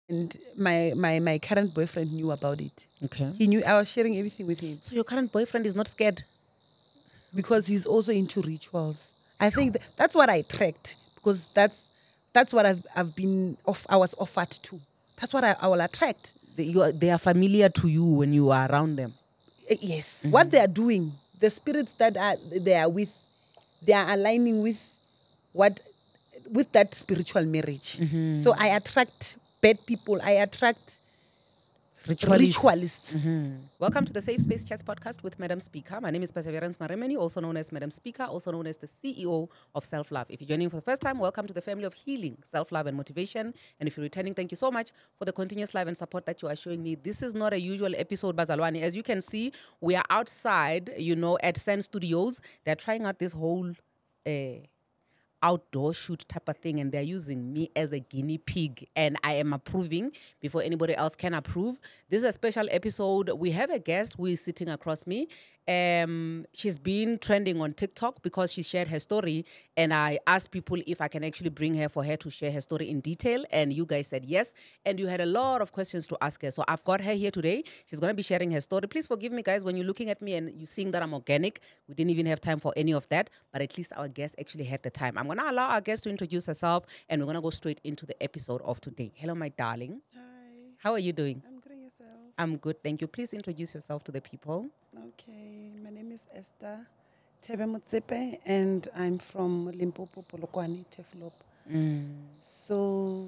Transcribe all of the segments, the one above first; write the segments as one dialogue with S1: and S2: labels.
S1: And my current boyfriend knew about it.
S2: Okay.
S1: He knew I was sharing everything with him
S2: So your current boyfriend is not scared?
S1: because he's also into rituals. I think that's what I tracked because that's what I was offered to. That's what I will attract.
S2: They are familiar to you when you are around them.
S1: Yes, what they are doing, the spirits that they are with, they are aligning with that spiritual marriage. So I attract bad people. I attract ritualists.
S2: Welcome to the Safe Space Chats podcast with Madam Speaker. My name is Perseverance Maremeni, also known as Madam Speaker, also known as the CEO of Self-Love. If you're joining for the first time, welcome to the family of healing, self-love, and motivation. And if you're returning, thank you so much for the continuous love and support that you are showing me. This is not a usual episode, Bazalwani. As you can see, we are outside, at Sen Studios. They're trying out this whole outdoor shoot type of thing, and they're using me as a guinea pig, and I am approving before anybody else can approve. This is a special episode. We have a guest who is sitting across me. She's been trending on TikTok because she shared her story, and I asked people if I can actually bring her for her to share her story in detail, and you guys said yes, and you had a lot of questions to ask her. So I've got her here today. She's going to be sharing her story. Please forgive me, guys, when you're looking at me and you're seeing that I'm organic. We didn't even have time for any of that, but at least our guest actually had the time. I'm going to allow our guest to introduce herself, and we're going to go straight into the episode of today. Hello, my darling.
S1: Hi,
S2: How are you doing?
S1: I'm good. Yourself?
S2: I'm good, thank you. Please introduce yourself to the people.
S1: Okay, my name is Esther Tebe Motsepe, and I'm from Limpopo, Polokwane, Teflop. So,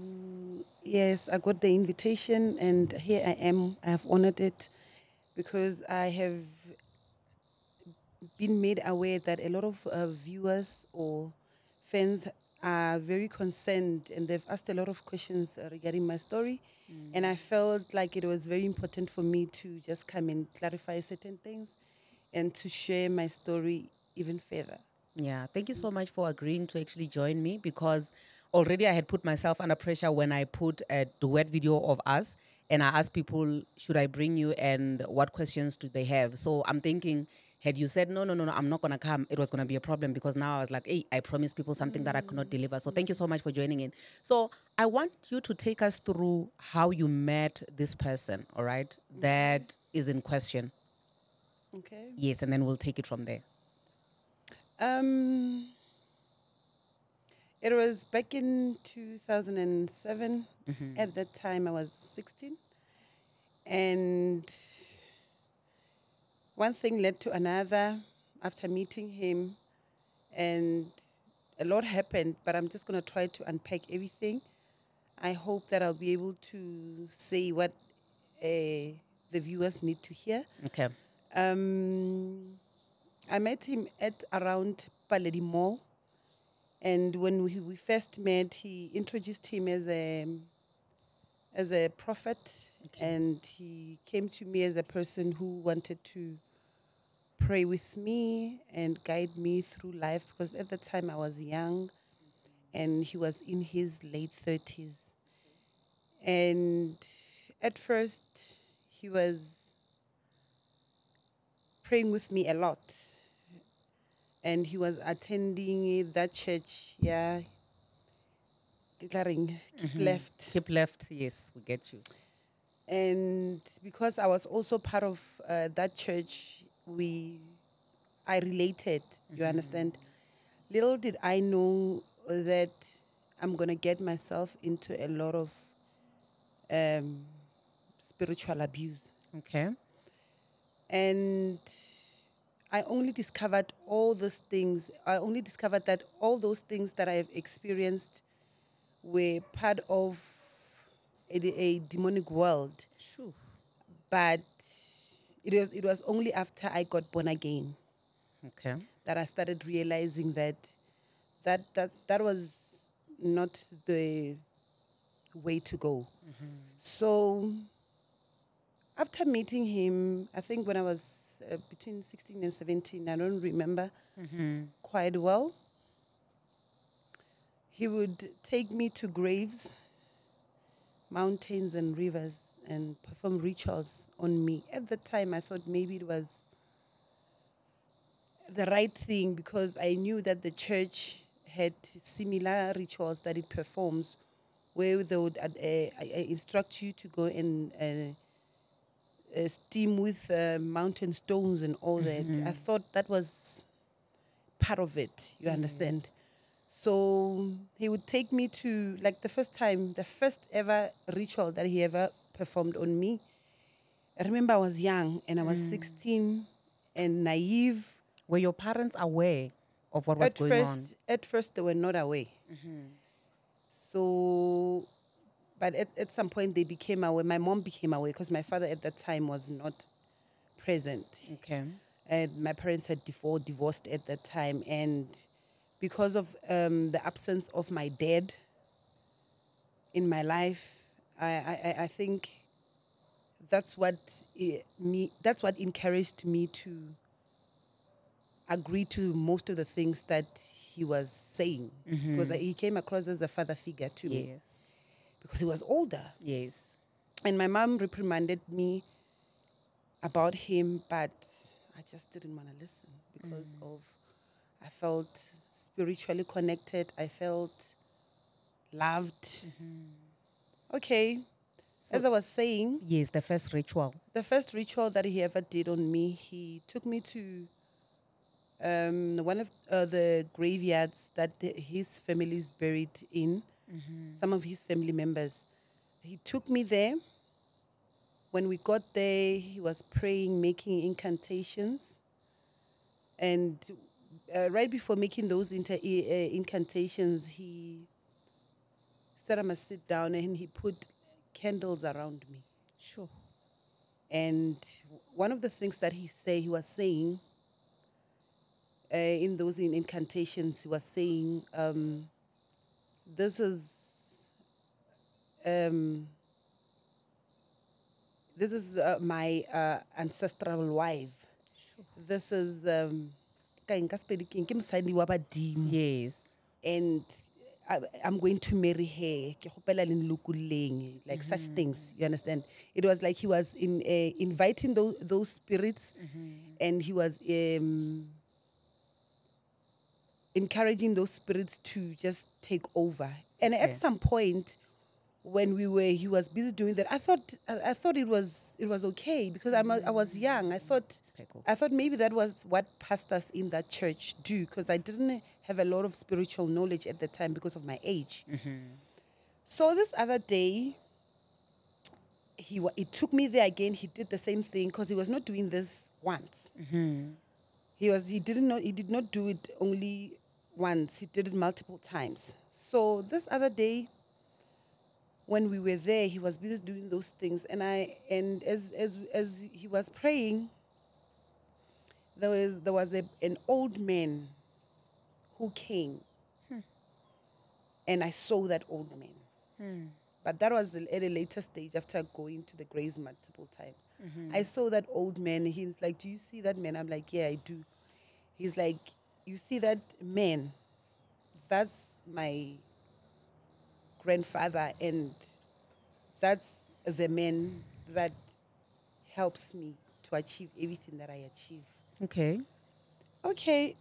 S1: yes, I got the invitation, and here I am. I have honored it because I have been made aware that a lot of viewers or fans are very concerned, and they've asked a lot of questions regarding my story. And I felt like it was very important for me to just come and clarify certain things and to share my story even further.
S2: Yeah, thank you so much for agreeing to actually join me, because already I had put myself under pressure when I put a duet video of us and I asked people, should I bring you and what questions do they have? So I'm thinking, had you said, no, I'm not going to come, it was going to be a problem, because now I was like, hey, I promised people something that I could not deliver. So thank you so much for joining in. So I want you to take us through how you met this person, all right, that is in question.
S1: Okay.
S2: Yes, and then we'll take it from there.
S1: It was back in 2007. At that time, I was 16. And one thing led to another after meeting him. And a lot happened, but I'm just going to try to unpack everything. I hope that I'll be able to say what the viewers need to hear.
S2: Okay.
S1: I met him at around Paledi Mall. And when we first met, he introduced him as a prophet.
S2: Okay.
S1: And he came to me as a person who wanted to pray with me and guide me through life, because at the time I was young and he was in his late 30s. And at first he was praying with me a lot. And he was attending that church, yeah. Keep left.
S2: Keep left, yes, we get you.
S1: And because I was also part of that church, I related, you understand? Little did I know that I'm going to get myself into a lot of spiritual abuse.
S2: Okay.
S1: And I only discovered all those things. I only discovered that all those things that I've experienced were part of a demonic world.
S2: Sure.
S1: But it was only after I got born again
S2: Okay.
S1: that I started realizing that was not the way to go. So after meeting him, I think when I was between 16 and 17, I don't remember quite well, he would take me to graves, mountains and rivers, and perform rituals on me. At the time, I thought maybe it was the right thing, because I knew that the church had similar rituals that it performs where they would instruct you to go and steam with mountain stones and all that. I thought that was part of it, you understand? So he would take me to, like the first ever ritual that he ever performed on me. I remember I was young and I was 16 and naive.
S2: Were your parents aware of what was going on?
S1: At first, they were not aware. So, but at some point, they became aware. My mom became aware because my father at that time was not present.
S2: Okay.
S1: And my parents had divorced at that time. And because of the absence of my dad in my life, I think that's what encouraged me to agree to most of the things that he was saying, because he came across as a father figure to me, because he was older.
S2: Yes.
S1: And my mom reprimanded me about him, but I just didn't want to listen because I felt spiritually connected. I felt loved. Okay. So, as I was saying.
S2: Yes, the first ritual.
S1: The first ritual that he ever did on me, he took me to one of the graveyards that his family is buried in, some of his family members. He took me there. When we got there, he was praying, making incantations. And right before making those incantations, he said I must sit down, and he put candles around me.
S2: Sure. And
S1: one of the things that he was saying in those incantations, he was saying, this is my ancestral wife.
S2: Sure.
S1: This is
S2: yes.
S1: And I'm going to marry her. Like such things, you understand? It was like he was inviting those spirits, and he was encouraging those spirits to just take over. And at some point, when he was busy doing that, I thought it was okay, because I was young. I thought maybe that was what pastors in that church do, because I didn't have a lot of spiritual knowledge at the time because of my age. So this other day, he took me there again. He did the same thing, because he was not doing this once. He did not do it only once. He did it multiple times. So this other day, when we were there, he was busy doing those things, and as he was praying, there was an old man who came, and I saw that old man. But that was at a later stage, after going to the graves multiple times. I saw that old man. He's like, "Do you see that man?" I'm like, "Yeah, I do." He's like, "You see that man? That's my grandfather, and that's the man that helps me to achieve everything that I achieve." Okay,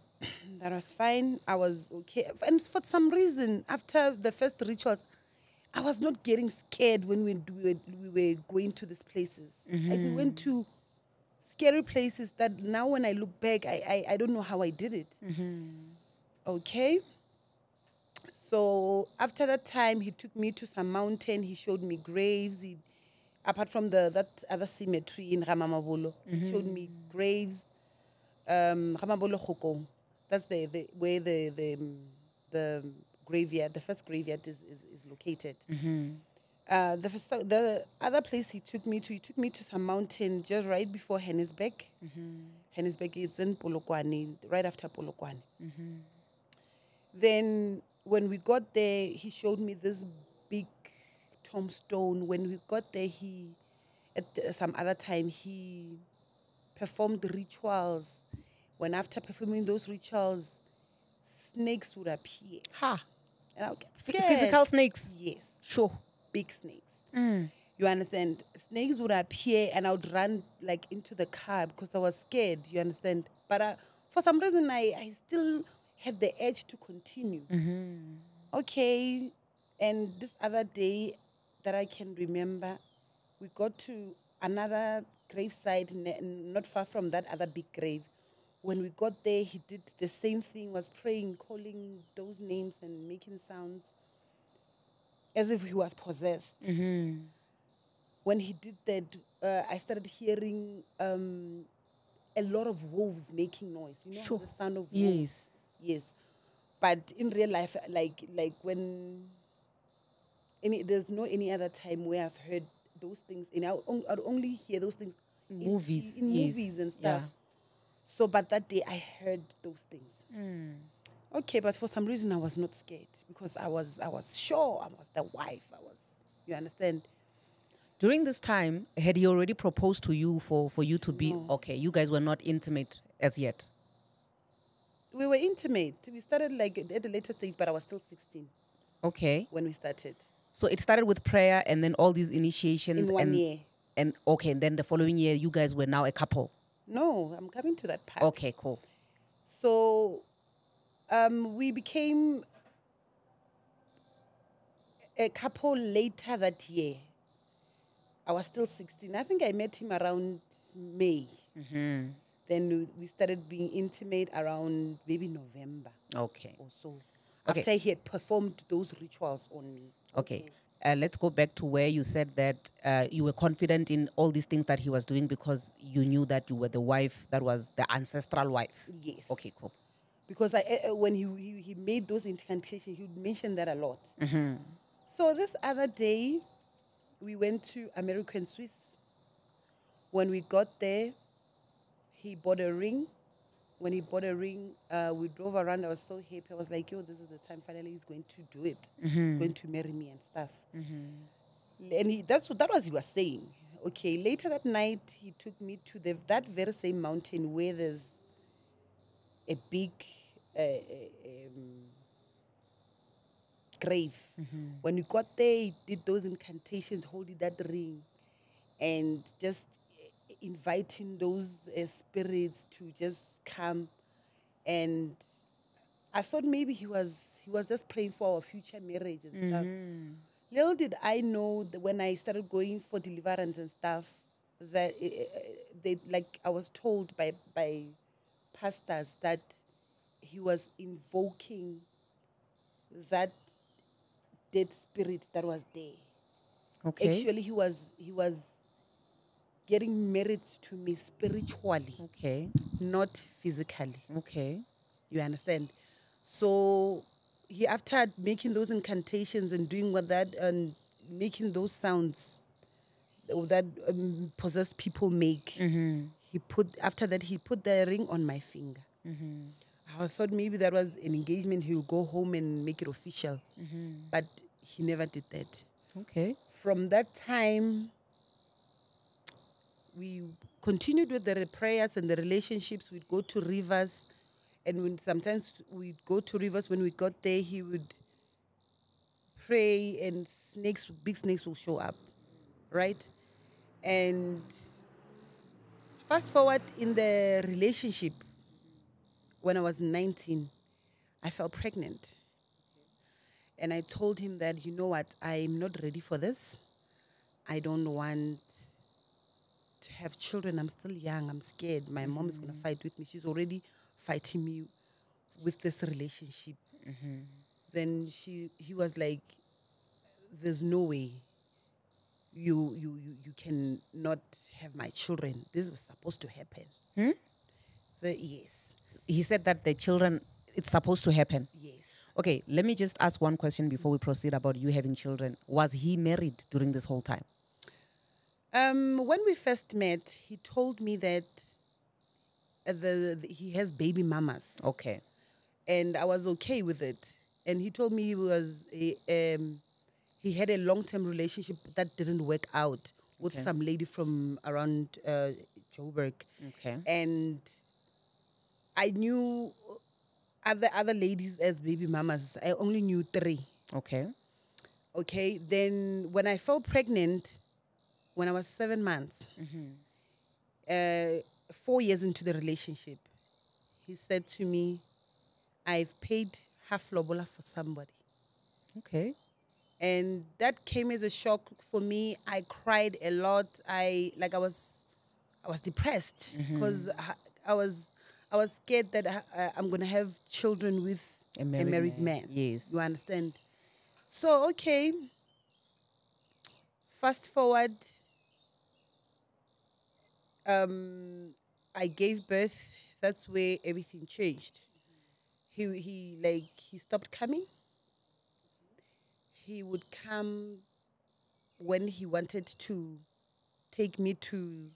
S1: that was fine. I was okay. And for some reason, after the first rituals, I was not getting scared when we were going to these places. Like, we went to scary places that now when I look back, I don't know how I did it. Okay. So after that time, he took me to some mountain. He showed me graves. Apart from that other cemetery in Ramamabolo, he showed me graves. Ramabolo Khokong. That's where the graveyard, the first graveyard is located. The other place he took me to some mountain just right before Hennisbeck. Hennisbeck is in Polokwane, right after Polokwane. Then when we got there, he showed me this big tombstone. When we got there, at some other time, he performed rituals. When after performing those rituals, snakes would appear. And I would get scared.
S2: Physical snakes?
S1: Yes.
S2: Sure.
S1: Big snakes. You understand? Snakes would appear, and I would run like into the car because I was scared. You understand? But for some reason, I still had the urge to continue. Okay. And this other day that I can remember, we got to another graveside, not far from that other big grave. When we got there, he did the same thing, was praying, calling those names and making sounds as if he was possessed. When he did that, I started hearing a lot of wolves making noise. You know, the sound of wolves. Yes. But in real life, like when there's no any other time where I've heard those things. And I'd only hear those things
S2: in movies
S1: and stuff. So, but that day I heard those things. Okay, but for some reason I was not scared because I was sure I was the wife. You understand?
S2: During this time, had he already proposed to you for you to be okay? You guys were not intimate as yet.
S1: We were intimate. We started like at the later stage, but I was still 16.
S2: Okay.
S1: When we started.
S2: So it started with prayer and then all these initiations.
S1: In 1 year.
S2: And okay, and then the following year, you guys were now a couple.
S1: No, I'm coming to that part.
S2: Okay, cool.
S1: So we became a couple later that year. I was still 16. I think I met him around May. Then we started being intimate around maybe November.
S2: Okay.
S1: Or so. Okay. After he had performed those rituals on me.
S2: Okay. Let's go back to where you said that you were confident in all these things that he was doing because you knew that you were the wife that was the ancestral wife.
S1: Yes.
S2: Okay, cool.
S1: Because when he made those incantations, he would mention that a lot. So this other day, we went to American Swiss. When we got there, he bought a ring. When he bought a ring, we drove around. I was so happy. I was like, yo, this is the time finally he's going to do it. He's going to marry me and stuff. And that was he was saying. Okay, later that night, he took me to that very same mountain where there's a big grave. When we got there, he did those incantations, holding that ring, and just inviting those spirits to just come. And I thought maybe he was just praying for our future marriage and stuff. Little did I know that when I started going for deliverance and stuff, that I was told by pastors that he was invoking that dead spirit that was there.
S2: Okay.
S1: Actually, he was getting married to me spiritually.
S2: Okay.
S1: Not physically.
S2: Okay.
S1: You understand? So he, after making those incantations and doing what that and making those sounds that possessed people make, he put the ring on my finger. I thought maybe that was an engagement. He would go home and make it official, but he never did that.
S2: Okay.
S1: From that time, we continued with the prayers and the relationships. We'd go to rivers, and sometimes we'd go to rivers. When we got there, he would pray, and big snakes will show up, right? And fast forward in the relationship, when I was 19, I fell pregnant. And I told him that, you know what, I'm not ready for this. I don't want to have children. I'm still young. I'm scared. My mom is going to fight with me. She's already fighting me with this relationship. Then he was like, there's no way you can not have my children. This was supposed to happen. Yes.
S2: He said that the children, it's supposed to happen.
S1: Yes.
S2: Okay, let me just ask one question before we proceed about you having children. Was he married during this whole time?
S1: When we first met, he told me that he has baby mamas.
S2: Okay.
S1: And I was okay with it. And he told me he had a long-term relationship that didn't work out with some lady from around Joburg.
S2: Okay.
S1: And I knew other ladies as baby mamas. I only knew 3.
S2: Okay.
S1: Okay. Then when I fell pregnant, when I was 7 months, 4 years into the relationship, he said to me, I've paid half lobola for somebody.
S2: Okay.
S1: And that came as a shock for me. I cried a lot. I was depressed because I was scared that I'm gonna have children with a married man.
S2: Yes.
S1: You understand? So okay. Fast forward. I gave birth. That's where everything changed. He stopped coming. He would come when he wanted to take me to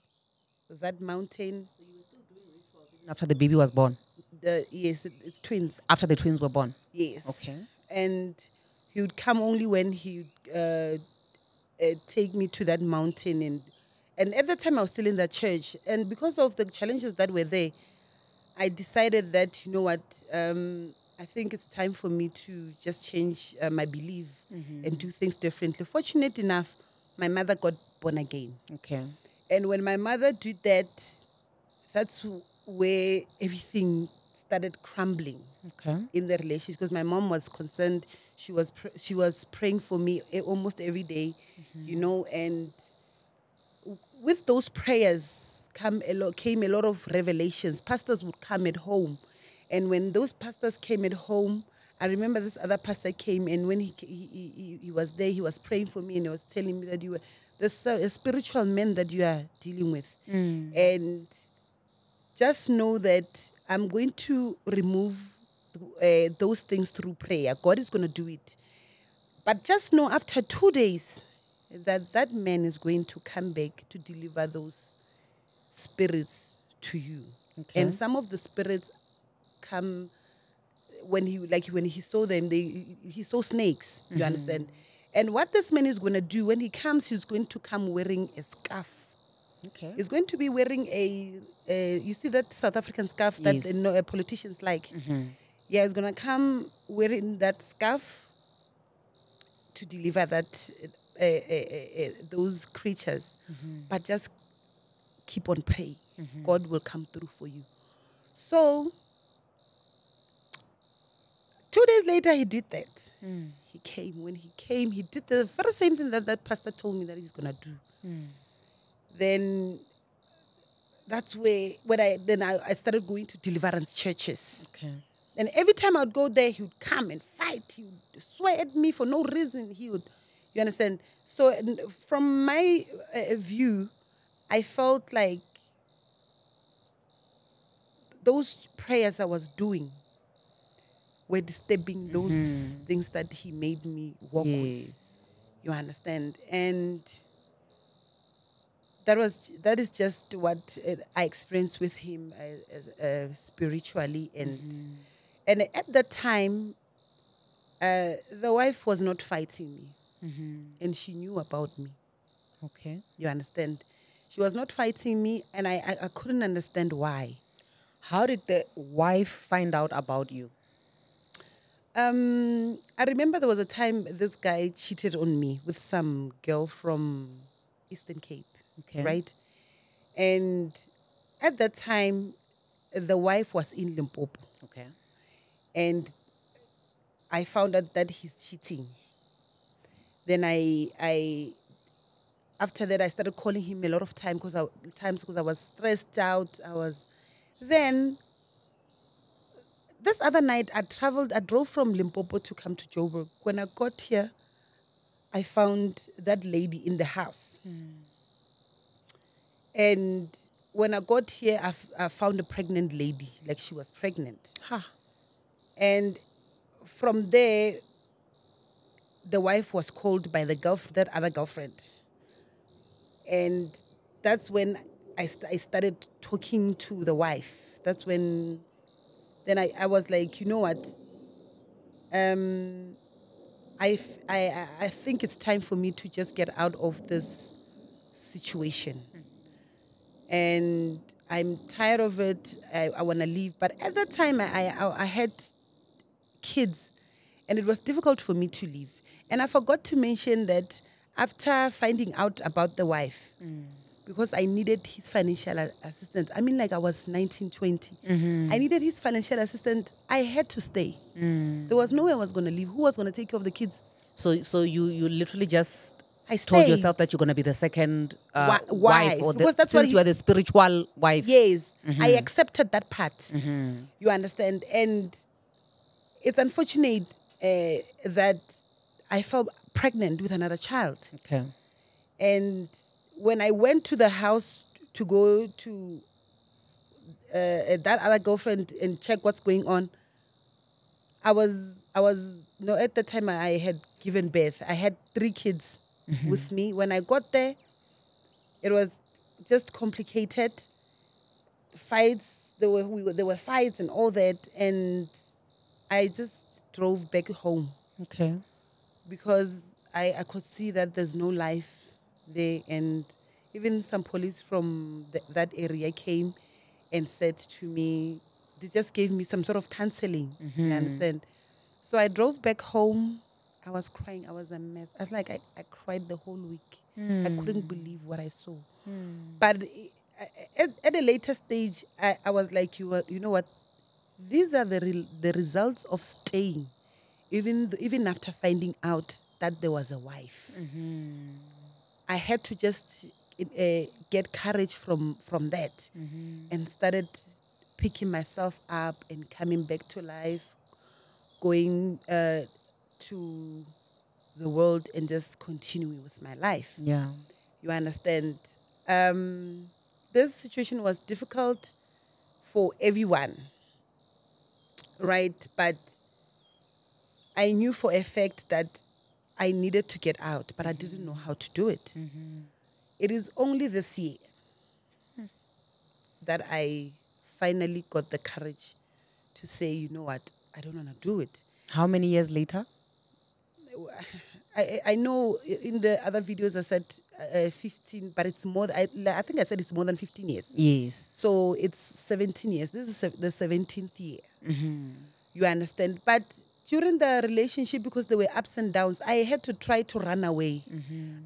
S1: that mountain.
S2: So you were still doing rituals even after the baby was born?
S1: Yes, it's twins.
S2: After the twins were born?
S1: Yes.
S2: Okay.
S1: And he would come only when he would take me to that mountain. And at the time I was still in the church. And because of the challenges that were there, I decided that, you know what, I think it's time for me to just change my belief and do things differently. Fortunate enough, my mother got born again.
S2: Okay.
S1: And when my mother did that, that's where everything started crumbling in the relationship, because my mom was concerned. She was praying for me almost every day, you know, and with those prayers came a lot of revelations. Pastors would come at home. And when those pastors came at home, I remember this other pastor came, and when he was there, he was praying for me, and he was telling me that there's a spiritual man that you are dealing with. And just know that I'm going to remove those things through prayer. God is going to do it. But just know after 2 days that man is going to come back to deliver those spirits to you. Okay. And some of the spirits come when he saw them, he saw snakes, you understand? And what this man is going to do, when he comes, he's going to come wearing a scarf. Okay. He's going to be wearing you see that South African scarf that politicians like? Yeah, he's going to come wearing that scarf to deliver that those creatures. But just keep on praying. God will come through for you. So 2 days later, he did that. He came. When he came, he did the very same thing that pastor told me that he's going to do. Then that's where I started going to deliverance churches. Okay. And every time I would go there, he would come and fight. He would swear at me for no reason. You understand? So from my view, I felt like those prayers I was doing were disturbing those things that he made me walk with. You understand? And that is just what I experienced with him spiritually. And at that time, the wife was not fighting me. And she knew about me. Okay. You understand? She was not fighting me, and I couldn't understand why.
S2: How did the wife find out about you?
S1: I remember there was a time this guy cheated on me with some girl from Eastern Cape, right? And at that time, the wife was in Limpopo. Okay. And I found out that he's cheating. Then after that, I started calling him a lot of times because I was stressed out. Then this other night, I drove from Limpopo to come to Joburg. When I got here, I found that lady in the house. And when I got here, I found a pregnant lady, like she was pregnant. And from there, the wife was called by that other girlfriend. And that's when I started talking to the wife. That's when... Then I was like, you know what? I think it's time for me to just get out of this situation. And I'm tired of it. I want to leave. But at that time, I had kids. And it was difficult for me to leave. And I forgot to mention that after finding out about the wife, because I needed his financial assistance. I mean, like I was 19, 20. I needed his financial assistance. I had to stay. There was no way I was going to leave. Who was going to take care of the kids?
S2: So you literally just
S1: I
S2: told
S1: stayed.
S2: yourself that you're going to be the second wife,
S1: wife,
S2: or
S1: because that's what
S2: since you are the spiritual wife.
S1: Yes, I accepted that part. You understand? And it's unfortunate that I fell pregnant with another child.
S2: Okay.
S1: And when I went to the house to go to that other girlfriend and check what's going on, I was at the time I had given birth. I had 3 kids with me. When I got there, it was just complicated. Fights, there were fights and all that, and I just drove back home.
S2: Okay.
S1: Because I could see that there's no life there, and even some police from that area came and said to me, they just gave me some sort of counseling, you understand? So I drove back home. I was crying. I was a mess. I was like, I cried the whole week. I couldn't believe what I saw. But at a later stage, I was like, you know what? These are the results of staying, even after finding out that there was a wife. I had to just get courage from that, and started picking myself up and coming back to life, going to the world and just continuing with my life.
S2: Yeah.
S1: You understand? This situation was difficult for everyone, right? But I knew for a fact that I needed to get out, but I didn't know how to do it. It is only this year that I finally got the courage to say, you know what, I don't want to do it.
S2: How many years later?
S1: I know in the other videos I said 15, but it's more. I think I said it's more than 15 years.
S2: Yes.
S1: So it's 17 years. This is the 17th year. You understand? But during the relationship, because there were ups and downs, I had to try to run away.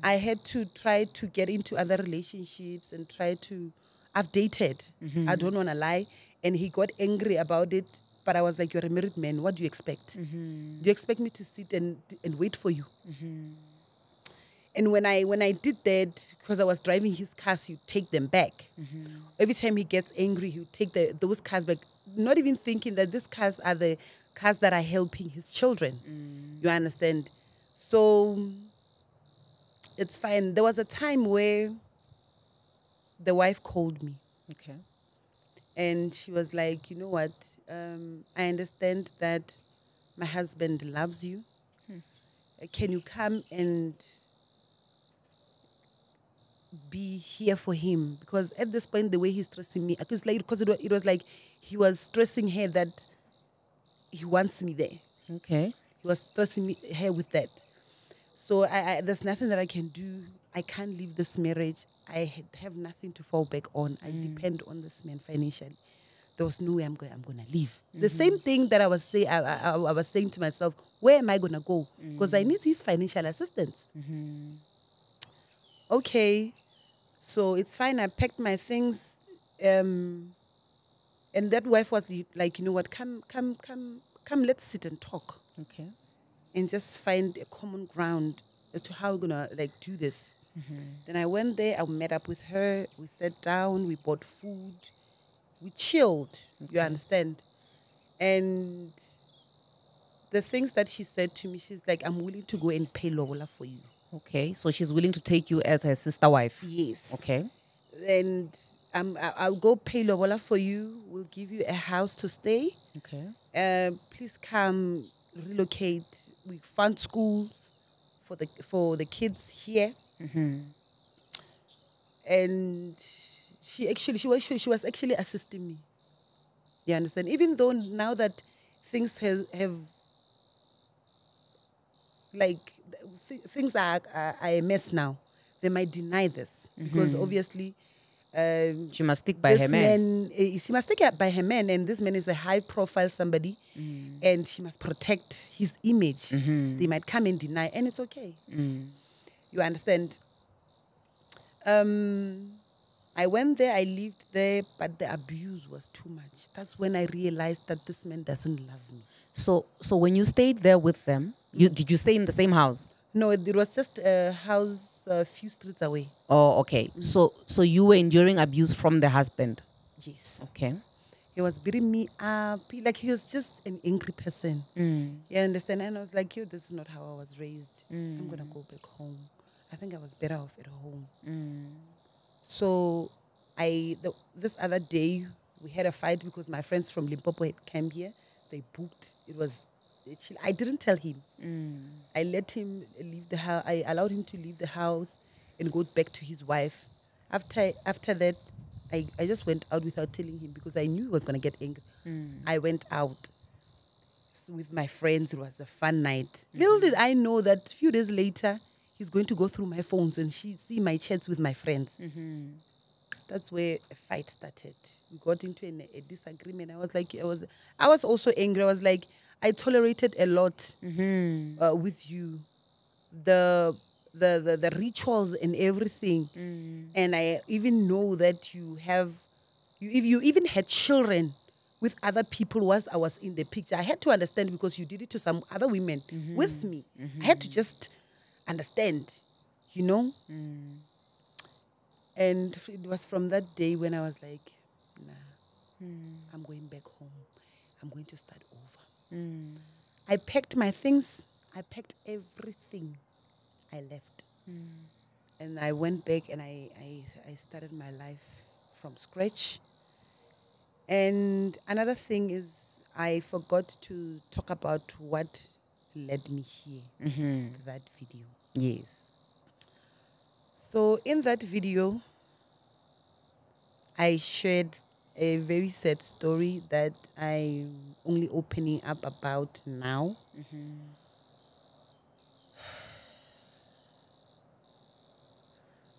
S1: I had to try to get into other relationships and try to. I've dated. I don't want to lie. And he got angry about it. But I was like, you're a married man. What do you expect? Do you expect me to sit and wait for you? And when I did that, because I was driving his cars, he would take them back. Every time he gets angry, he would take those cars back, not even thinking that these cars are the cars that are helping his children. You understand? So it's fine. There was a time where the wife called me.
S2: Okay.
S1: And she was like, you know what, I understand that my husband loves you. Can you come and be here for him? Because at this point, the way he's stressing me, because it was like he was stressing her that he wants me there.
S2: Okay.
S1: He was stressing her with that. So there's nothing that I can do. I can't leave this marriage. I have nothing to fall back on. I depend on this man financially. There was no way I'm going to leave. The same thing that I was saying to myself, where am I going to go? Because I need his financial assistance. Okay, so it's fine. I packed my things, and that wife was like, you know what? Come. Let's sit and talk.
S2: Okay.
S1: And just find a common ground as to how we're gonna do this. Then I went there. I met up with her. We sat down. We bought food. We chilled. Okay. You understand? And the things that she said to me, she's like, "I'm willing to go and pay lobola for you."
S2: Okay, so she's willing to take you as her sister wife.
S1: Yes.
S2: Okay.
S1: And I'll go pay lobola for you. We'll give you a house to stay.
S2: Okay.
S1: Please come relocate. We fund schools for the kids here. And she was actually assisting me. You understand? Even though now that things have things are a mess now, they might deny this because obviously
S2: she must stick by her man.
S1: She must stick by her man, and this man is a high-profile somebody, and she must protect his image. They might come and deny, and it's okay. You understand? I went there, I lived there, but the abuse was too much. That's when I realized that this man doesn't love me.
S2: So when you stayed there with them, Did you stay in the same house?
S1: No, it was just a house a few streets away.
S2: Oh, okay. So you were enduring abuse from the husband.
S1: Yes.
S2: Okay.
S1: He was beating me up. He was just an angry person. You understand? And I was like, yo, this is not how I was raised. I'm going to go back home. I think I was better off at home. So this other day, we had a fight because my friends from Limpopo had come here. They booked. It was chill. I didn't tell him. I let him leave the house. I allowed him to leave the house and go back to his wife. After that, I just went out without telling him because I knew he was going to get angry. I went out with my friends. It was a fun night. Little did I know that a few days later, he's going to go through my phones and see my chats with my friends. That's where a fight started. We got into a disagreement. I was like, I was also angry. I was like, I tolerated a lot with you. The rituals and everything. And I even know that you even had children with other people whilst I was in the picture. I had to understand because you did it to some other women with me. I had to just understand, you know? And it was from that day when I was like, nah, I'm going back home. I'm going to start over. I packed my things. I packed everything. I left. And I went back and I started my life from scratch. And another thing is I forgot to talk about what led me here, that video.
S2: Yes.
S1: So in that video, I shared a very sad story that I'm only opening up about now.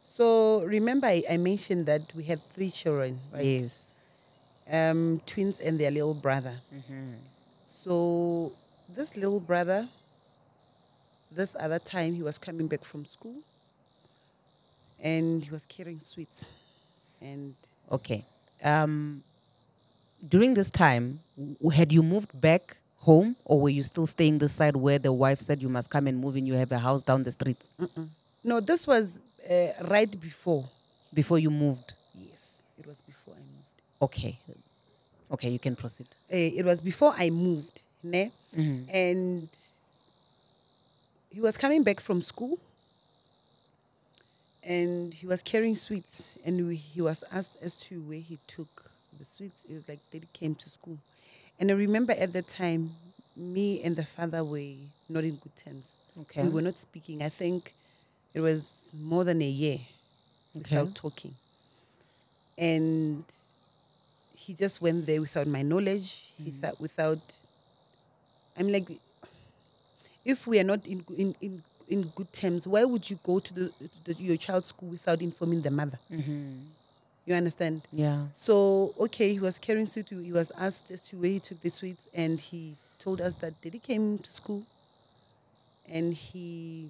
S1: So remember I mentioned that we had 3 children, right?
S2: Yes.
S1: Twins and their little brother. So this little brother, this other time he was coming back from school and he was carrying sweets. And
S2: okay. During this time, had you moved back home or were you still staying this side where the wife said you must come and move in, you have a house down the street?
S1: No, this was right before.
S2: Before you moved?
S1: Yes, it was before I moved.
S2: Okay. Okay, you can proceed.
S1: It was before I moved. Ne? And he was coming back from school and he was carrying sweets and he was asked as to where he took the sweets. It was like they came to school. And I remember at the time, me and the father were not in good terms.
S2: Okay.
S1: We were not speaking. I think it was more than a year without talking. And he just went there without my knowledge. He thought I'm like, if we are not in good terms, why would you go to your child's school without informing the mother? You understand?
S2: Yeah.
S1: So, okay, he was carrying sweets. He was asked as to where he took the sweets, and he told us that Daddy came to school, and he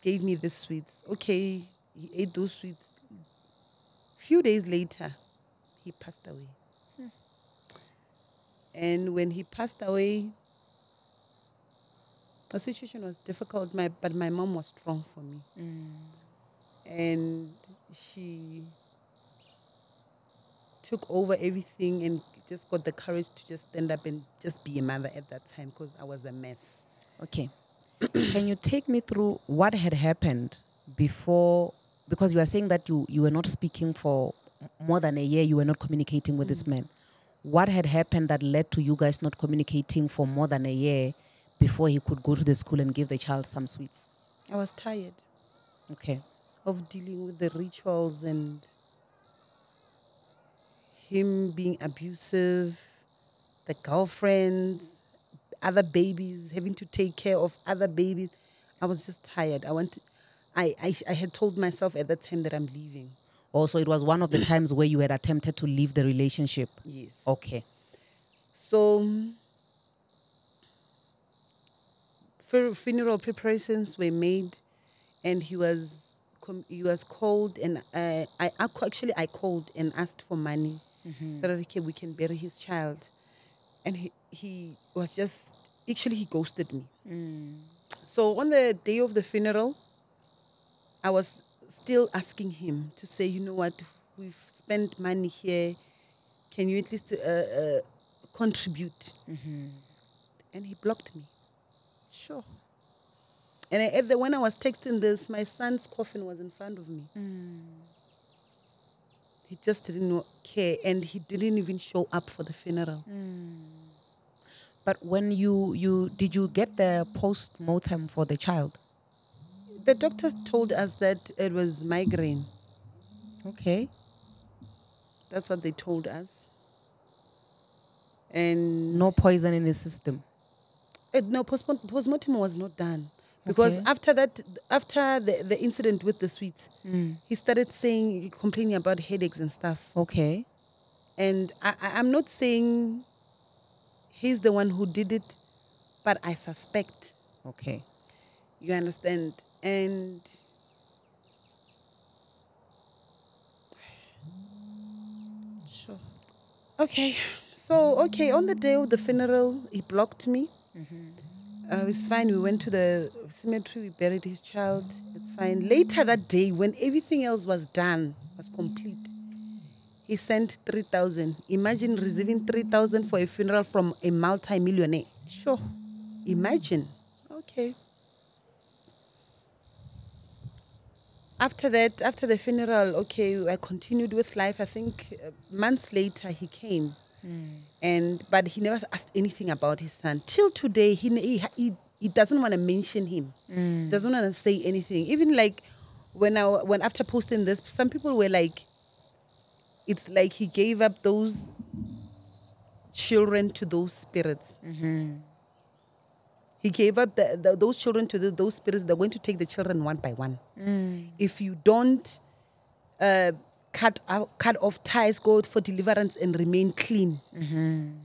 S1: gave me the sweets. Okay, he ate those sweets. Few days later, he passed away. And when he passed away, the situation was difficult, but my mom was strong for me. And she took over everything and just got the courage to just stand up and just be a mother at that time because I was a mess.
S2: Okay. Can you take me through what had happened before? Because you are saying that you were not speaking for more than a year, you were not communicating with this man. What had happened that led to you guys not communicating for more than a year before he could go to the school and give the child some sweets?
S1: I was tired.
S2: Okay.
S1: Of dealing with the rituals and him being abusive, the girlfriends, other babies, having to take care of other babies. I was just tired. I had told myself at that time that I'm leaving.
S2: Also, it was one of the times where you had attempted to leave the relationship.
S1: Yes.
S2: Okay.
S1: So, funeral preparations were made, and he was called, and I called and asked for money so that we can bury his child. And he was just actually he ghosted me. So on the day of the funeral, I was still asking him to say, you know what, we've spent money here. Can you at least contribute? And he blocked me.
S2: Sure.
S1: And when I was texting this, my son's coffin was in front of me. He just didn't care, and he didn't even show up for the funeral.
S2: But when did you get the post-mortem for the child?
S1: The doctors told us that it was migraine.
S2: Okay.
S1: That's what they told us. And
S2: No poison in his system.
S1: no, postmortem was not done. Because after the incident with the sweets, he started complaining about headaches and stuff.
S2: Okay.
S1: And I'm not saying he's the one who did it, but I suspect.
S2: Okay.
S1: You understand? And
S2: sure.
S1: Okay. So, on the day of the funeral, he blocked me. It's fine. We went to the cemetery. We buried his child. It's fine. Later that day, when everything else was done, was complete, he sent 3,000. Imagine receiving 3,000 for a funeral from a multi-millionaire.
S2: Sure.
S1: Imagine. Okay. After the funeral, I continued with life. I think months later, he came. But he never asked anything about his son. Till today, he doesn't want to mention him. Doesn't want to say anything. Even like when after posting this, some people were like, it's like he gave up those children to those spirits. He gave up those children to those spirits. They're going to take the children one by one. If you don't cut off ties, go for deliverance and remain clean.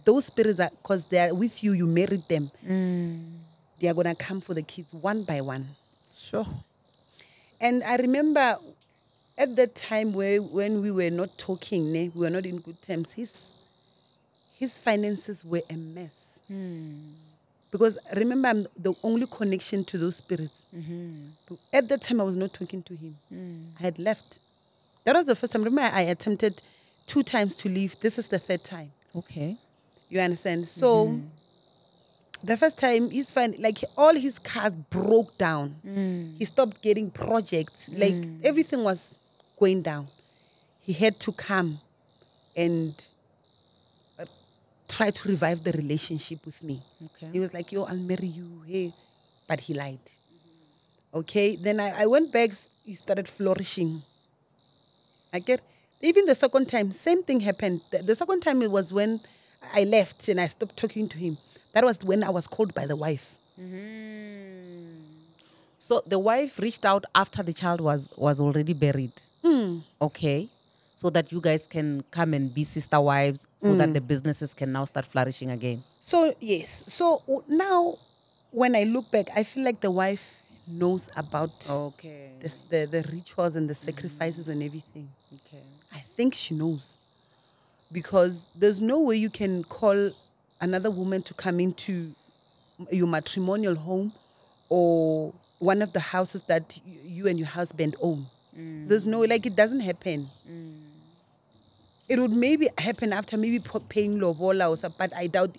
S1: Those spirits are, because they are with you, you married them. They are going to come for the kids one by one.
S2: Sure.
S1: And I remember at that time when we were not talking, we were not in good terms, his finances were a mess. Because remember, I'm the only connection to those spirits. At that time, I was not talking to him. I had left. That was the first time. Remember, I attempted 2 times to leave. This is the 3rd time.
S2: Okay.
S1: You understand? So, the first time, he's fine. Like, all his cars broke down. He stopped getting projects. Like, everything was going down. He had to come and try to revive the relationship with me.
S2: Okay.
S1: He was like, yo, I'll marry you. Hey. But he lied. Okay. Then I went back. He started flourishing. Even the second time, same thing happened. The second time it was when I left and I stopped talking to him. That was when I was called by the wife.
S2: So the wife reached out after the child was already buried. Okay. So that you guys can come and be sister wives so that the businesses can now start flourishing again.
S1: So, yes. So now when I look back, I feel like the wife knows about the rituals and the sacrifices and everything.
S2: Okay.
S1: I think she knows. Because there's no way you can call another woman to come into your matrimonial home or one of the houses that you and your husband own. There's no, it doesn't happen. It would maybe happen after maybe paying lobola or something, but I doubt.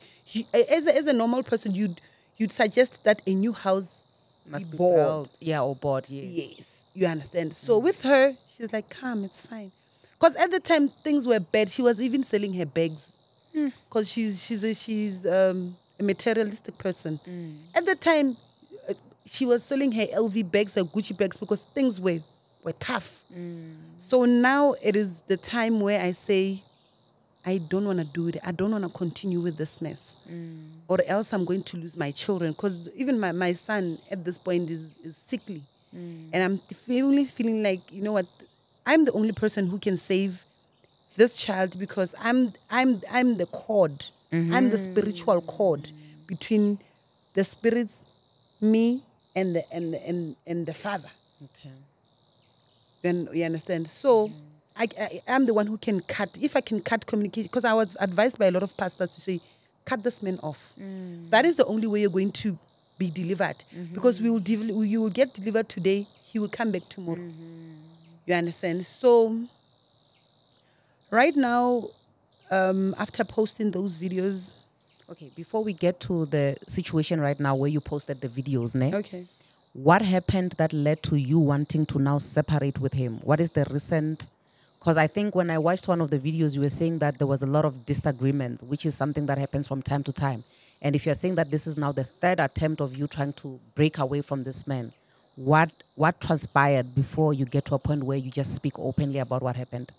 S1: As a normal person, you'd suggest that a new house
S2: must be
S1: bought.
S2: built. Yeah, or bought, yes.
S1: Yes, you understand. So with her, she's like, come, it's fine. Because at the time, things were bad. She was even selling her bags. Because she's a materialistic person. At the time, she was selling her LV bags, her Gucci bags, because things were tough. So now it is the time where I say, I don't want to do it. I don't want to continue with this mess. Or else I'm going to lose my children. Because even my son at this point is sickly. And I'm feeling like, you know what, I'm the only person who can save this child because I'm the cord. I'm the spiritual cord between the spirits, me, and the father.
S2: Okay.
S1: You understand? So I'm the one who can cut. If I can cut communication, because I was advised by a lot of pastors to say, cut this man off. That is the only way you're going to be delivered. Because you will get delivered today, he will come back tomorrow. You understand? So right now, after posting those videos.
S2: Okay, before we get to the situation right now where you posted the videos, ne?
S1: Okay.
S2: What happened that led to you wanting to now separate with him? What is the recent... Because I think when I watched one of the videos, you were saying that there was a lot of disagreements, which is something that happens from time to time. And if you're saying that this is now the third attempt of you trying to break away from this man, what transpired before you get to a point where you just speak openly about what happened?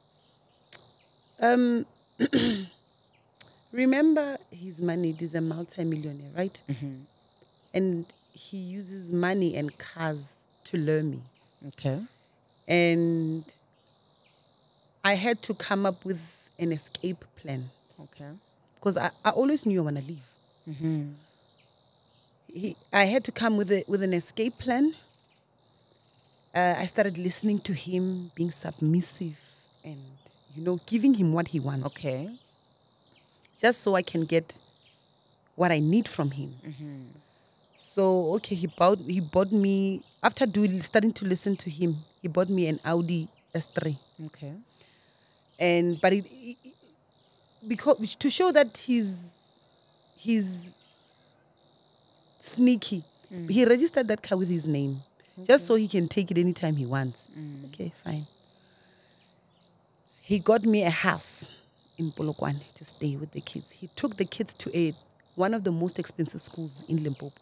S1: Remember his money. He's a multi-millionaire, right? And he uses money and cars to lure me.
S2: Okay. And
S1: I had to come up with an escape plan.
S2: Okay.
S1: Because I always knew I want to leave. I had to come with an escape plan. I started listening to him, being submissive and, giving him what he wants.
S2: Okay.
S1: Just so I can get what I need from him. So, okay, he bought me, after starting to listen to him, he bought me an Audi S3.
S2: Okay.
S1: But because to show that he's sneaky, he registered that car with his name, just so he can take it anytime he wants. Okay, fine. He got me a house in Polokwane to stay with the kids. He took the kids to one of the most expensive schools in Limpopo.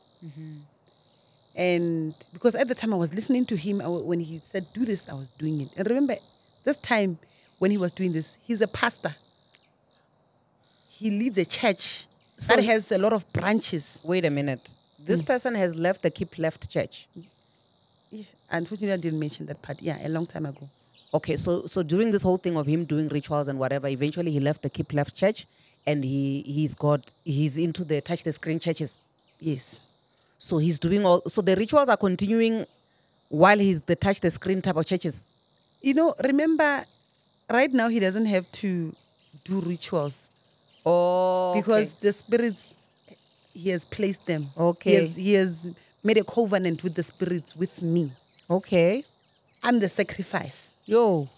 S1: And because at the time I was listening to him, when he said, do this, I was doing it. And remember, this time when he was doing this, he's a pastor. He leads a church that has a lot of branches.
S2: Wait a minute. This person has left the Keep Left church.
S1: Yeah, unfortunately, I didn't mention that part. Yeah, a long time ago.
S2: Okay, so during this whole thing of him doing rituals and whatever, eventually he left the Keep Left church and he's into the touch the screen churches.
S1: Yes.
S2: So he's doing so the rituals are continuing while he's the touch the screen type of churches.
S1: Remember, right now he doesn't have to do rituals.
S2: Oh,
S1: because the spirits, he has placed them.
S2: Okay.
S1: He has made a covenant with the spirits with me.
S2: Okay.
S1: I'm the sacrifice.
S2: Yo.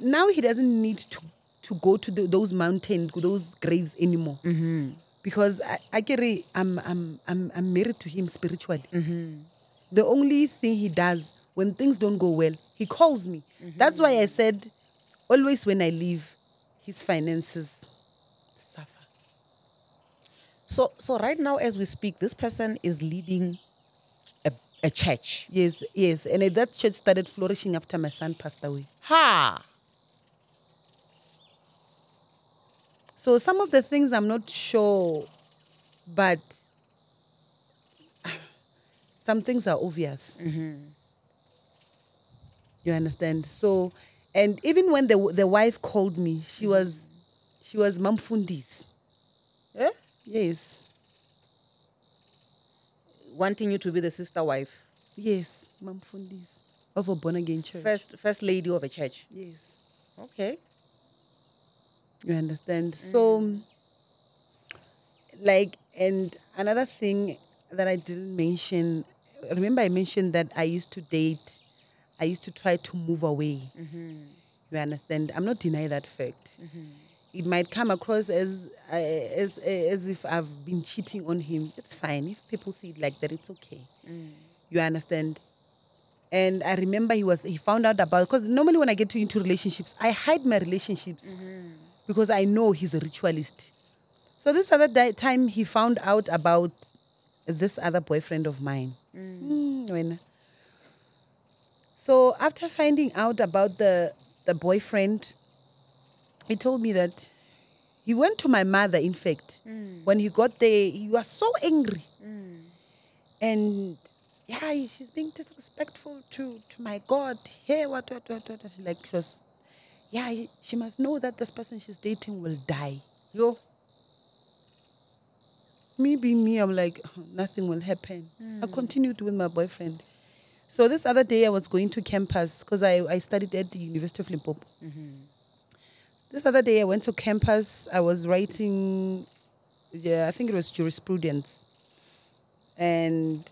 S1: Now he doesn't need to go to those mountains, those graves anymore. Because I'm married to him spiritually. The only thing he does when things don't go well, he calls me. That's why I said, always when I leave, his finances suffer.
S2: So right now as we speak, this person is leading a church.
S1: Yes. And that church started flourishing after my son passed away.
S2: Ha!
S1: So some of the things I'm not sure, but some things are obvious. You understand? So, and even when the wife called me, she was Mamfundis.
S2: Yeah?
S1: Yes.
S2: Wanting you to be the sister wife.
S1: Yes, Mamfundis of a born again church.
S2: First lady of a church.
S1: Yes.
S2: Okay.
S1: You understand? So, and another thing that I didn't mention, remember I mentioned that I used to date, I used to try to move away. You understand? I'm not denying that fact. It might come across as if I've been cheating on him. It's fine. If people see it like that, it's okay. You understand? And I remember he found out about, because normally when I get into relationships, I hide my relationships because I know he's a ritualist. So this other time he found out about this other boyfriend of mine. So after finding out about the boyfriend, he told me that he went to my mother, in fact. When he got there, he was so angry. And yeah, she's being disrespectful to my God. Hey, what. Like, she must know that this person she's dating will die.
S2: Yo.
S1: Me being me, I'm like, nothing will happen. I continued with my boyfriend. So this other day I was going to campus because I studied at the University of Limpopo. This other day I went to campus. I was writing, I think it was jurisprudence. And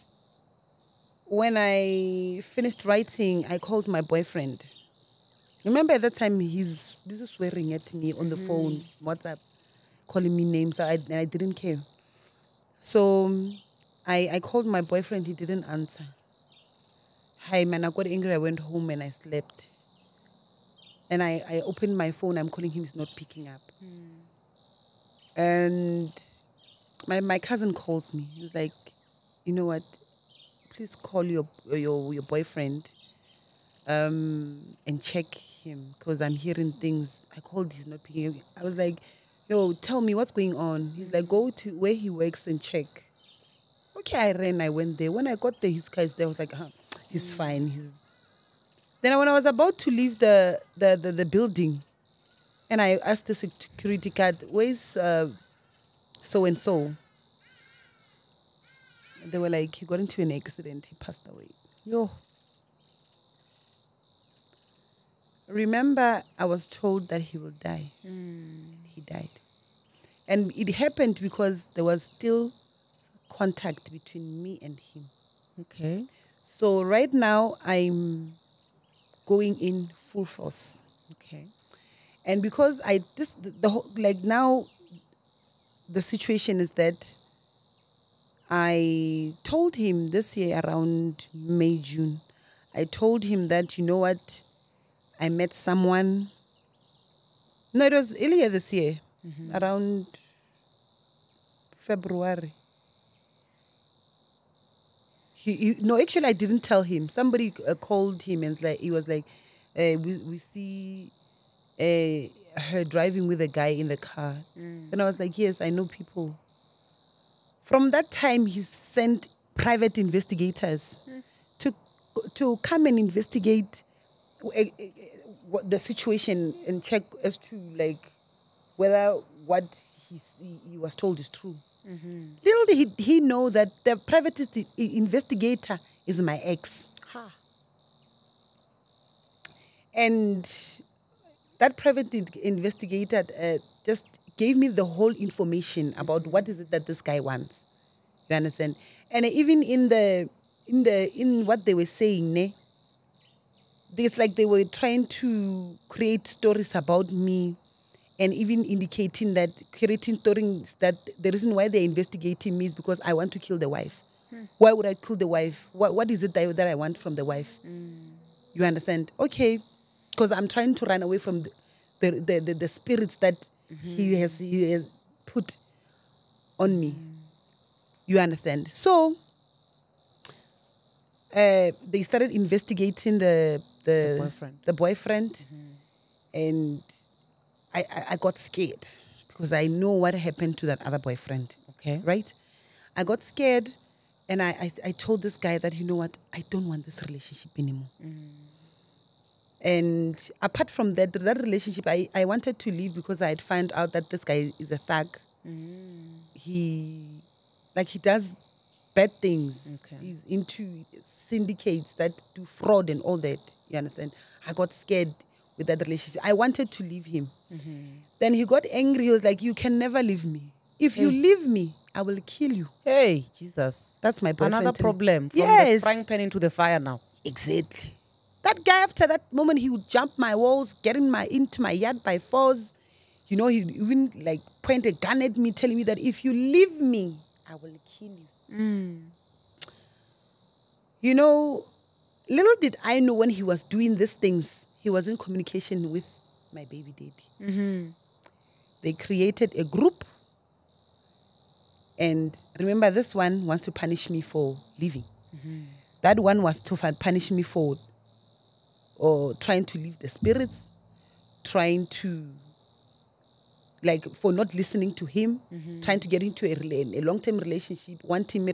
S1: when I finished writing, I called my boyfriend. Remember at that time, he's swearing at me on the phone, WhatsApp, calling me names, and I didn't care. So I called my boyfriend, he didn't answer. Hi, man, I got angry, I went home and I slept. And I opened my phone, I'm calling him, he's not picking up. And my cousin calls me. He's like, you know what, please call your boyfriend and check him because I'm hearing things. I called, he's not picking up. I was like, yo, tell me what's going on. He's like, go to where he works and check. Okay, I ran, I went there. When I got there, his car is there. I was like, he's fine. Then when I was about to leave the building, and I asked the security guard, where's so-and-so? They were like, he got into an accident. He passed away.
S2: Yo.
S1: Remember, I was told that he will die. He died. And it happened because there was still contact between me and him.
S2: Okay.
S1: So right now, I'm going in full force.
S2: Okay.
S1: And because now, the situation is that I told him this year around May, June, I told him that, you know what, I met someone. No, it was earlier this year, around February. No, actually, I didn't tell him. Somebody called him and he was like, we see her driving with a guy in the car. And I was like, yes, I know people. From that time, he sent private investigators to come and investigate the situation and check as to whether what he was told is true. Little did he know that the private investigator is my ex. And that private investigator just gave me the whole information about what is it that this guy wants. You understand? And even in what they were saying, it's like they were trying to create stories about me, and even indicating that, creating stories that the reason why they're investigating me is because I want to kill the wife. Why would I kill the wife? What is it that I want from the wife? You understand? Okay. Because I'm trying to run away from the spirits that he has put on me. You understand? So they started investigating the boyfriend. And I got scared because I know what happened to that other boyfriend.
S2: Okay.
S1: Right? I got scared and I told this guy that, you know what, I don't want this relationship anymore. And apart from that relationship, I wanted to leave because I had found out that this guy is a thug. He does bad things. Okay. He's into syndicates that do fraud and all that. You understand? I got scared with that relationship. I wanted to leave him. Then he got angry. He was like, you can never leave me. If you leave me, I will kill you.
S2: Hey, Jesus.
S1: That's my boyfriend.
S2: Another problem. From the frying pan into the fire now.
S1: Exactly. That guy, after that moment, he would jump my walls, get into my yard by force. You know, he even point a gun at me, telling me that if you leave me, I will kill you. You know, little did I know when he was doing these things, he was in communication with my baby daddy. They created a group. And remember, this one wants to punish me for leaving. That one was to punish me for trying to leave the spirits, trying to, for not listening to him, trying to get into a long-term relationship, wanting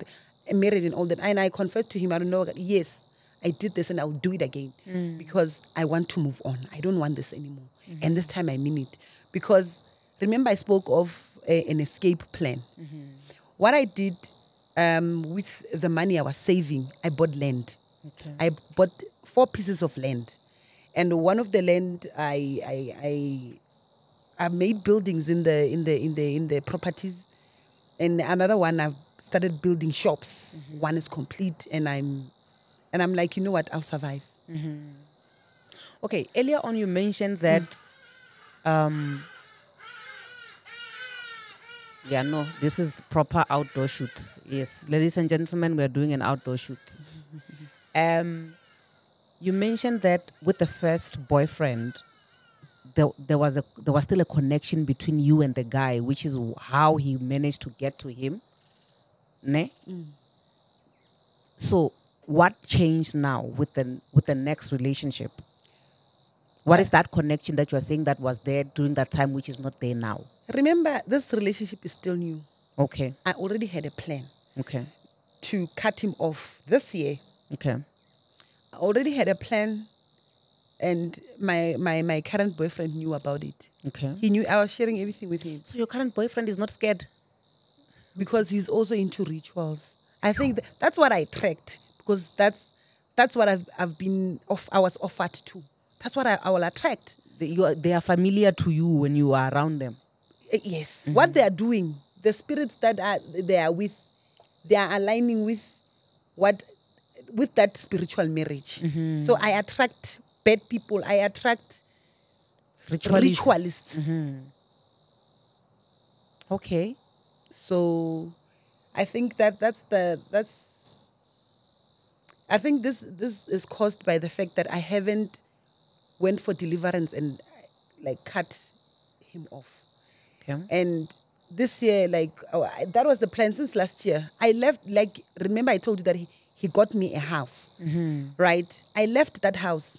S1: a marriage and all that. And I confessed to him, I don't know, yes, I did this and I'll do it again because I want to move on. I don't want this anymore. And this time I mean it. Because remember, I spoke of an escape plan. What I did with the money I was saving, I bought land. Okay. I bought 4 pieces of land. And one of the land, I I've made buildings in the properties, and another one I've started building shops. One is complete, and I'm like, you know what, I'll survive.
S2: Okay, earlier on you mentioned that yeah, no, this is proper outdoor shoot. Yes, ladies and gentlemen, we are doing an outdoor shoot. You mentioned that with the first boyfriend, there was still a connection between you and the guy, which is how he managed to get to him. Ne? So what changed now with the next relationship? What is that connection that you are saying that was there during that time, which is not there now?
S1: Remember, this relationship is still new.
S2: Okay.
S1: I already had a plan.
S2: Okay.
S1: To cut him off this year.
S2: Okay.
S1: I already had a plan, and my current boyfriend knew about it.
S2: Okay.
S1: He knew I was sharing everything with him.
S2: So your current boyfriend is not scared?
S1: Because he's also into rituals. I think that's what I tracked, because that's what I've been I was offered to. That's what I will attract.
S2: They are familiar to you when you are around them.
S1: Yes. What they are doing, the spirits that they are with, they are aligning with that spiritual marriage. So I attract bad people. I attract ritualists.
S2: Okay.
S1: So I think I think this is caused by the fact that I haven't went for deliverance and like cut him off.
S2: Okay.
S1: And this year, that was the plan since last year. I left, remember I told you that he got me a house, right? I left that house.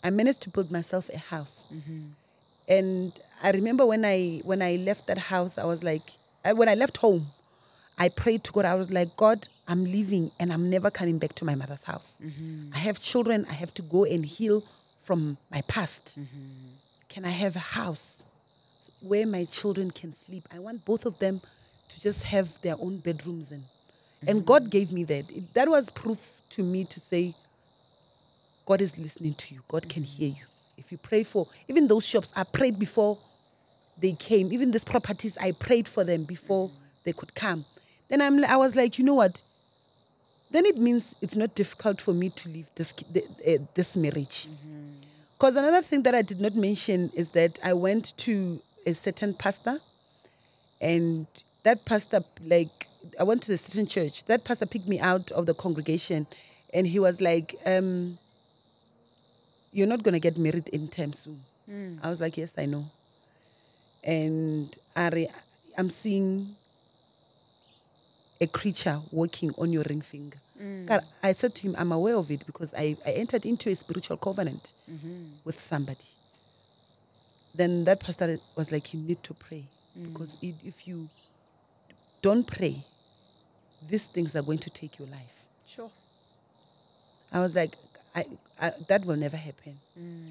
S1: I managed to build myself a house. And I remember when I left that house, I was like, when I left home, I prayed to God. I was like, God, I'm leaving and I'm never coming back to my mother's house. I have children. I have to go and heal from my past. Can I have a house where my children can sleep? I want both of them to just have their own bedrooms. And God gave me that. That was proof to me to say, God is listening to you. God can hear you. If you pray for, even those shops, I prayed before they came. Even these properties, I prayed for them before they could come. Then I was like, you know what? Then it means it's not difficult for me to leave this marriage. Because another thing that I did not mention is that I went to a certain pastor, and that pastor, I went to the certain church. That pastor picked me out of the congregation, and he was like, you're not going to get married anytime soon. I was like, yes, I know. And I'm seeing a creature walking on your ring finger. God, I said to him, I'm aware of it because I entered into a spiritual covenant with somebody. Then that pastor was like, you need to pray. Because if you don't pray, these things are going to take your life.
S2: Sure.
S1: I was like, that will never happen.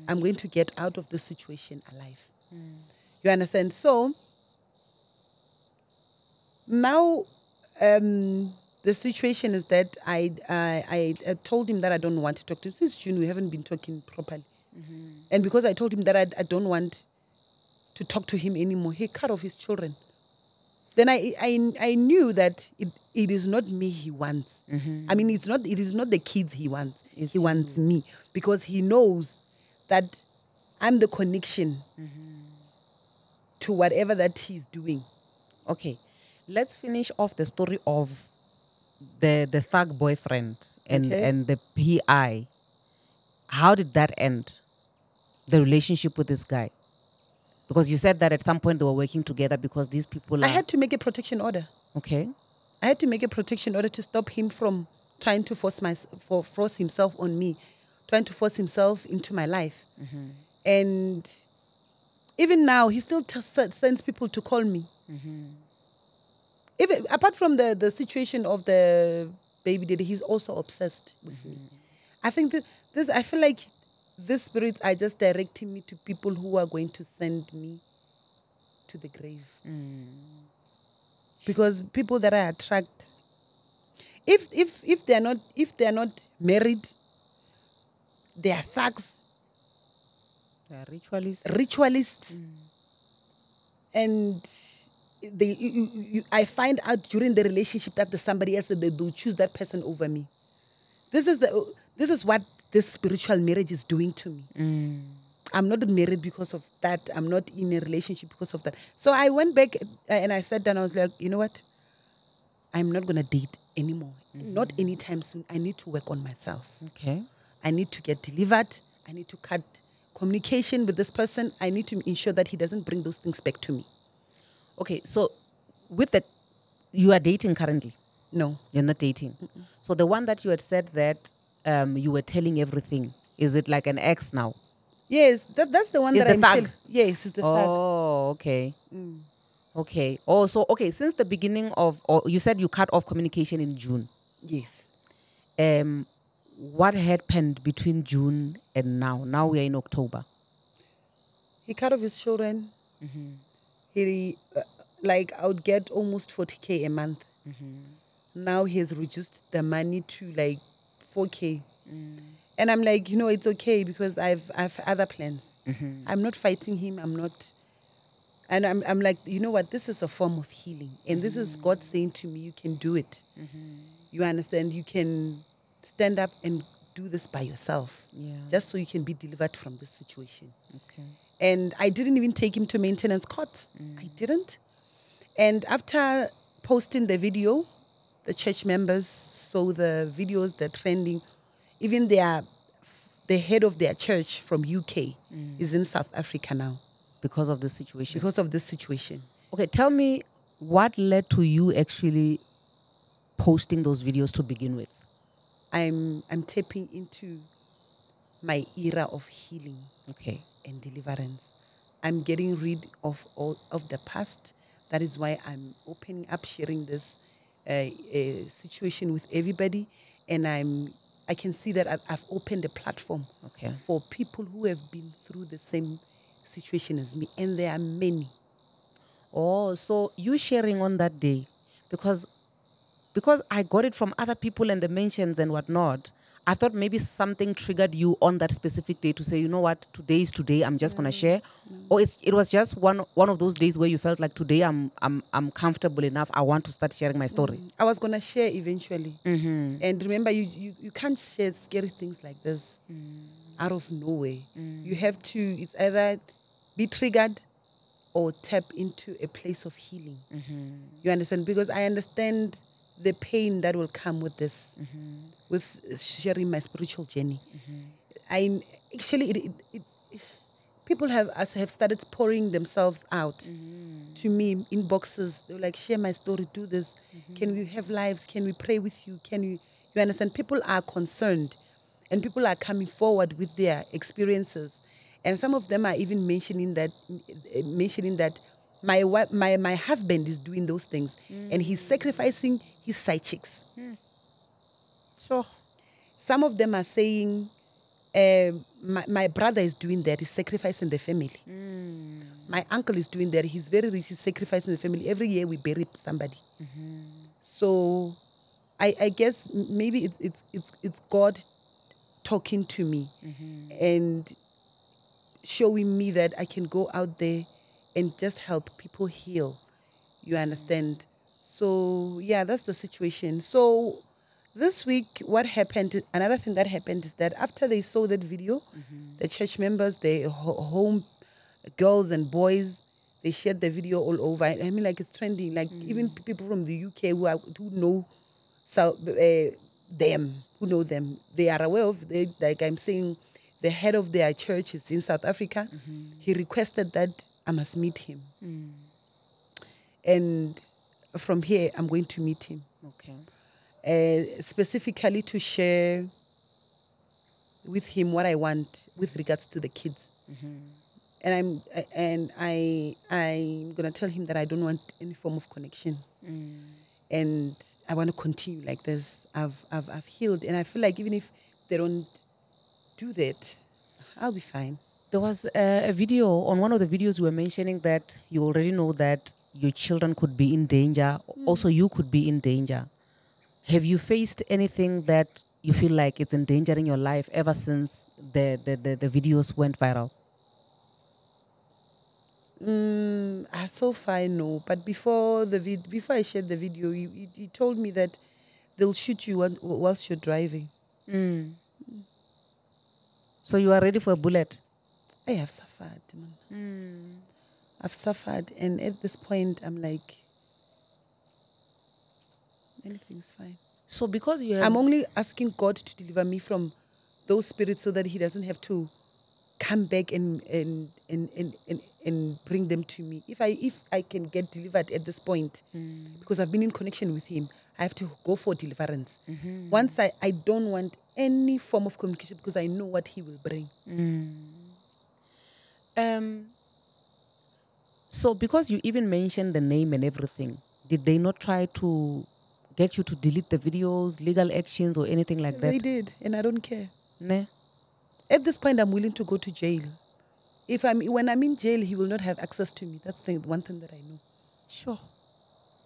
S1: I'm going to get out of the situation alive. You understand? So now the situation is that I told him that I don't want to talk to him. Since June, we haven't been talking properly. And because I told him that I don't want to talk to him anymore, he cut off his children. Then I knew that it is not me he wants. I mean, it is not the kids he wants. He wants me, because he knows that I'm the connection to whatever that he's doing.
S2: Okay, let's finish off the story of the thug boyfriend and the PI. How did that end? The relationship with this guy? Because you said that at some point they were working together because these people
S1: I had to make a protection order.
S2: Okay.
S1: I had to make a protection order to stop him from trying to force himself on me, trying to force himself into my life. And even now, he still sends people to call me. Even apart from the situation of the baby daddy, he's also obsessed with me. I think I feel like these spirits are just directing me to people who are going to send me to the grave. Because people that I attract, if they're not married, they are thugs.
S2: They are ritualists.
S1: Ritualists. I find out during the relationship that there's somebody else that they'll choose that person over me. This is what this spiritual marriage is doing to me. I'm not married because of that. I'm not in a relationship because of that. So I went back and I sat down. I was like, you know what? I'm not going to date anymore. Not anytime soon. I need to work on myself.
S2: Okay.
S1: I need to get delivered. I need to cut communication with this person. I need to ensure that he doesn't bring those things back to me.
S2: Okay, so you are dating currently?
S1: No.
S2: You're not dating. So the one that you had said that you were telling everything, is it like an ex now?
S1: Yes, that's the one
S2: Is
S1: that
S2: the
S1: I'm
S2: thug?
S1: telling. Yes, it's the thug.
S2: Oh, okay. Okay. Oh, so, okay, since the beginning of, or you said you cut off communication in June.
S1: Yes.
S2: What happened between June and now? Now we are in October.
S1: He cut off his children. He, I would get almost 40K a month. Now he has reduced the money to like 4K. And I'm like, it's okay because I've other plans. I'm not fighting him. I'm not. And I'm like, you know what? This is a form of healing. And this is God saying to me, you can do it. You understand? You can stand up and do this by yourself.
S2: Yeah.
S1: Just so you can be delivered from this situation.
S2: Okay.
S1: And I didn't even take him to maintenance court. I didn't. And after posting the video, the church members saw the videos, they're trending. Even the head of their church from UK is in South Africa now.
S2: Because of this situation?
S1: Because of this situation.
S2: Okay, tell me what led to you actually posting those videos to begin with?
S1: I'm tapping into my era of healing.
S2: Okay.
S1: And deliverance. I'm getting rid of all of the past. That is why I'm opening up, sharing this situation with everybody. And I can see that I've opened a platform for people who have been through the same situation as me. And there are many.
S2: Oh, so you sharing on that day, because I got it from other people and the mentions and whatnot, I thought maybe something triggered you on that specific day to say, you know what, today is today, I'm just going to share. Or it was just one of those days where you felt like today I'm comfortable enough, I want to start sharing my story.
S1: I was going to share eventually. And remember, you can't share scary things like this out of nowhere. You have to, it's either be triggered or tap into a place of healing. You understand? Because I understand the pain that will come with this, with sharing my spiritual journey. People have started pouring themselves out to me in boxes. They're like, share my story, do this. Can we have lives? Can we pray with you? You understand? People are concerned and people are coming forward with their experiences. And some of them are even mentioning that my husband is doing those things and he's sacrificing his side chicks.
S2: So
S1: some of them are saying, my brother is doing that, he's sacrificing the family. My uncle is doing that, he's very rich, he's sacrificing the family. Every year we bury somebody. So I guess maybe it's God talking to me and showing me that I can go out there and just help people heal. You understand? So, yeah, that's the situation. So, this week, what happened, another thing that happened is that after they saw that video, the church members, the home girls and boys, they shared the video all over. I mean, like, it's trending. Like, even people from the UK who know them, they are aware of it. Like I'm saying, the head of their church is in South Africa. He requested that I must meet him. And from here, I'm going to meet him.
S2: Okay.
S1: Specifically to share with him what I want with regards to the kids. And I'm gonna tell him that I don't want any form of connection. And I want to continue like this. I've healed, and I feel like even if they don't do that, I'll be fine.
S2: There was a video, on one of the videos you were mentioning that you already know that your children could be in danger. Also, you could be in danger. Have you faced anything that you feel like it's endangering your life ever since the videos went viral?
S1: So far, no. But before before I shared the video, he told me that they'll shoot you whilst you're driving.
S2: So you are ready for a bullet?
S1: I have suffered, man. I've suffered, and at this point, I'm like, anything's fine.
S2: So because you have...
S1: I'm only asking God to deliver me from those spirits so that He doesn't have to come back and bring them to me. If I can get delivered at this point, because I've been in connection with Him, I have to go for deliverance. Once I don't want any form of communication because I know what He will bring.
S2: So because you even mentioned the name and everything, did they not try to get you to delete the videos, legal actions or anything like that?
S1: They did, and I don't care.
S2: Ne?
S1: At this point, I'm willing to go to jail. When I'm in jail, He will not have access to me. That's the one thing that I know.
S2: Sure.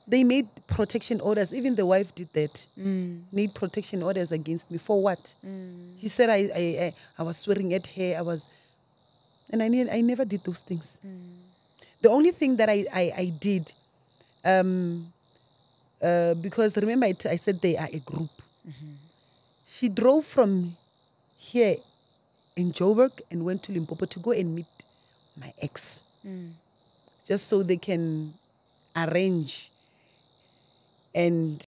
S1: They made protection orders. Even the wife did that. Made protection orders against me. For what? She said I was swearing at her. And I never did those things. The only thing that I did, because remember I said they are a group. She drove from here in Joburg and went to Limpopo to go and meet my ex. Just so they can arrange and